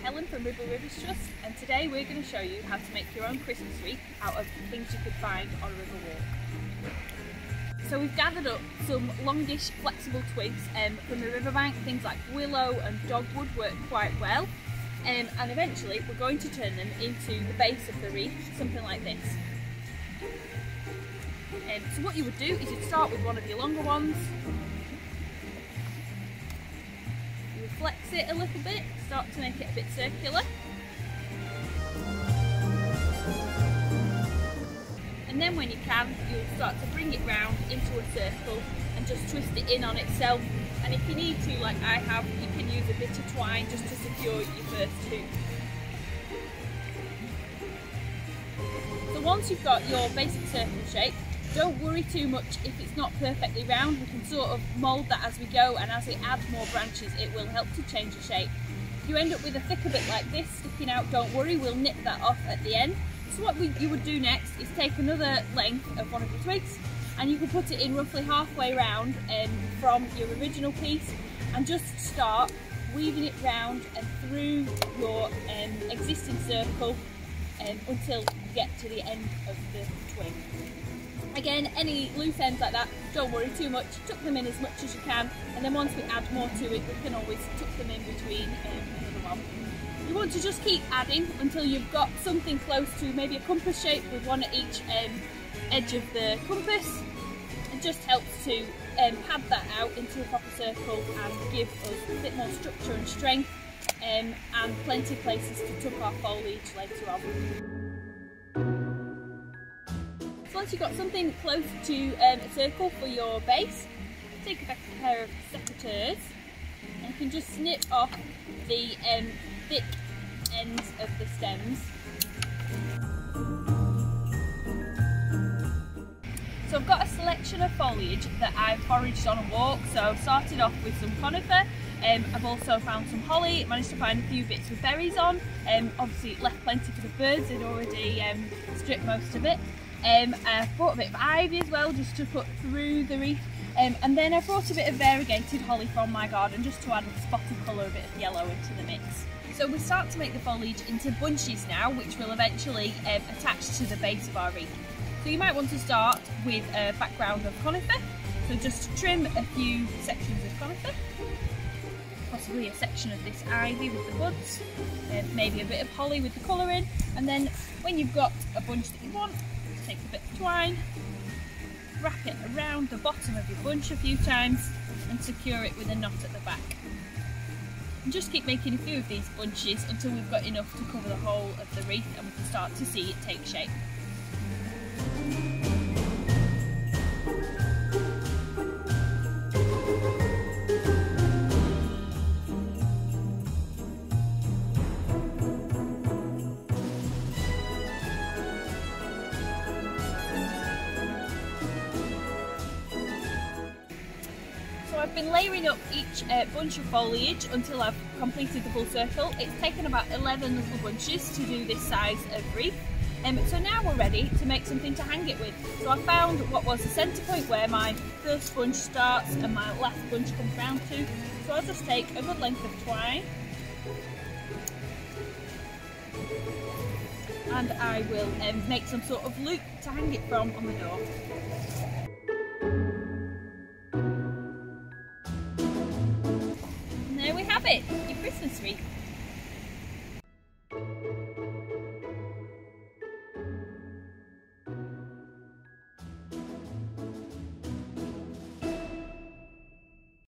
Helen from Ribble and today we're going to show you how to make your own Christmas wreath out of things you could find on a river walk. So we've gathered up some longish flexible twigs from the riverbank. Things like willow and dogwood work quite well, and eventually we're going to turn them into the base of the wreath, something like this. So what you would do is you'd start with one of your longer ones. You would flex it a little bit, start to make it a bit circular. And then when you can, you'll start to bring it round into a circle and just twist it in on itself. And if you need to, like I have, you can use a bit of twine just to secure your first hoop. So once you've got your basic circle shape, don't worry too much if it's not perfectly round. We can sort of mould that as we go, and as we add more branches it will help to change the shape. If you end up with a thicker bit like this sticking out, don't worry, we'll nip that off at the end. So what you would do next is take another length of one of your twigs and you can put it in roughly halfway round from your original piece and just start weaving it round and through your existing circle until you get to the end of the twig. Again, any loose ends like that, don't worry too much, tuck them in as much as you can, and then once we add more to it we can always tuck them in between another one. You want to just keep adding until you've got something close to maybe a compass shape with one at each edge of the compass. It just helps to pad that out into a proper circle and give us a bit more structure and strength and plenty of places to tuck our foliage later on. So once you've got something close to a circle for your base, take a pair of secateurs and you can just snip off the thick ends of the stems. So I've got a selection of foliage that I've foraged on a walk. So I've started off with some conifer, I've also found some holly, managed to find a few bits with berries on, obviously it left plenty for the birds, they'd already stripped most of it. I've brought a bit of ivy as well just to put through the wreath, and then I brought a bit of variegated holly from my garden just to add a spot of colour, a bit of yellow into the mix. So we start to make the foliage into bunches now, which will eventually attach to the base of our wreath. So you might want to start with a background of conifer, so just trim a few sections of conifer, possibly a section of this ivy with the buds, maybe a bit of holly with the colour in, and then when you've got a bunch that you want, take a bit of twine, wrap it around the bottom of your bunch a few times and secure it with a knot at the back. And just keep making a few of these bunches until we've got enough to cover the whole of the wreath and we can start to see it take shape. I've been layering up each bunch of foliage until I've completed the full circle. It's taken about 11 little bunches to do this size of wreath. So now we're ready to make something to hang it with. So I found what was the centre point where my first bunch starts and my last bunch comes round to. So I'll just take a good length of twine and I will make some sort of loop to hang it from on the door. There we have it, your Christmas wreath.